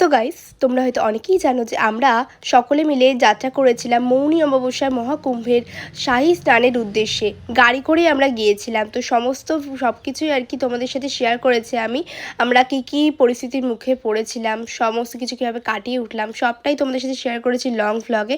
So guys, তোমরা হয়তো অনেকেই জানো যে আমরা সকলে মিলে যাত্রা করেছিলাম মৌনী অমাবস্যার মহাকুম্ভের শাহী স্নানের উদ্দেশ্যে। গাড়ি করেই আমরা গিয়েছিলাম। তো সমস্ত সব কিছুই আর কি তোমাদের সাথে শেয়ার করেছি আমি। আমরা কি কি পরিস্থিতির মুখে পড়েছিলাম, সমস্ত কিছু কীভাবে কাটিয়ে উঠলাম, সবটাই তোমাদের সাথে শেয়ার করেছি লং ভ্লগে,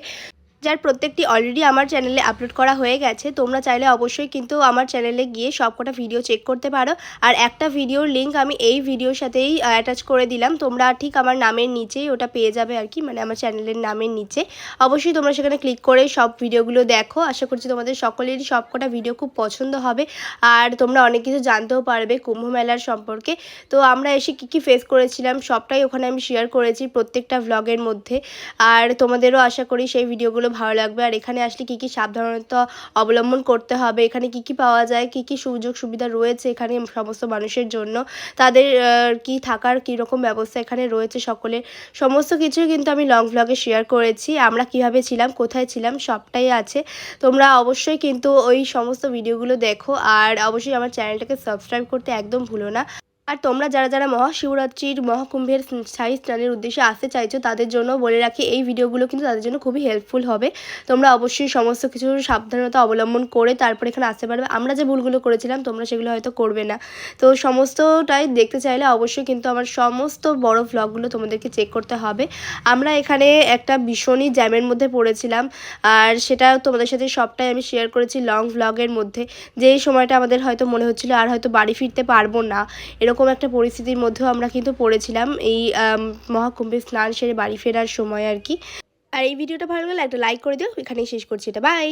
যার প্রত্যেকটি অলরেডি আমার চ্যানেলে আপলোড করা হয়ে গেছে। তোমরা চাইলে অবশ্যই কিন্তু আমার চ্যানেলে গিয়ে সবকটা ভিডিও চেক করতে পারো। আর একটা ভিডিওর লিঙ্ক আমি এই ভিডিওর সাথেই অ্যাটাচ করে দিলাম। তোমরা ঠিক আমার নামের নিচেই ওটা পেয়ে যাবে আর কি, মানে আমার চ্যানেলের নামের নিচে। অবশ্যই তোমরা সেখানে ক্লিক করে সব ভিডিওগুলো দেখো। আশা করছি তোমাদের সকলেরই সবকটা ভিডিও খুব পছন্দ হবে আর তোমরা অনেক কিছু জানতেও পারবে কুম্ভ মেলার সম্পর্কে। তো আমরা এসে কী ফেস করেছিলাম সবটাই ওখানে আমি শেয়ার করেছি প্রত্যেকটা ভ্লগের মধ্যে। আর তোমাদেরও আশা করি সেই ভিডিওগুলো ভালো লাগবে। আর এখানে আসলে কী কী সাবধানতা অবলম্বন করতে হবে, এখানে কী কী পাওয়া যায়, কী কী সুযোগ সুবিধা রয়েছে এখানে সমস্ত মানুষের জন্য, তাদের কি থাকার কীরকম ব্যবস্থা এখানে রয়েছে সকলের, সমস্ত কিছুই কিন্তু আমি লং ভ্লগে শেয়ার করেছি। আমরা কিভাবে ছিলাম, কোথায় ছিলাম, সবটাই আছে। তোমরা অবশ্যই কিন্তু ওই সমস্ত ভিডিওগুলো দেখো আর অবশ্যই আমার চ্যানেলটাকে সাবস্ক্রাইব করতে একদম ভুলো না। আর তোমরা যারা যারা মহাশিবরাত্রির মহাকুম্ভের শাহী স্নানের উদ্দেশ্যে আসতে চাইছো তাদের জন্য বলে রাখি, এই ভিডিওগুলো কিন্তু তাদের জন্য খুবই হেল্পফুল হবে। তোমরা অবশ্যই সমস্ত কিছু সাবধানতা অবলম্বন করে তারপর এখানে আসতে পারবে। আমরা যে ভুলগুলো করেছিলাম তোমরা সেগুলো হয়তো করবে না। তো সমস্তটাই দেখতে চাইলে অবশ্যই কিন্তু আমার সমস্ত বড় ভ্লগগুলো তোমাদেরকে চেক করতে হবে। আমরা এখানে একটা ভীষণই জ্যামের মধ্যে পড়েছিলাম আর সেটা তোমাদের সাথে সবটাই আমি শেয়ার করেছি লং ভ্লগের মধ্যে। যেই সময়টা আমাদের হয়তো মনে হচ্ছিলো আর হয়তো বাড়ি ফিরতে পারবো না, এরকম একটা পরিস্থিতির মধ্যেও আমরা কিন্তু পড়েছিলাম এই মহাকুম্ভে স্নান সেরে বাড়ি ফেরার সময় আর কি। আর এই ভিডিওটা ভালো লাগলে একটা লাইক করে দিও। এখানেই শেষ করছি এটা। বাই।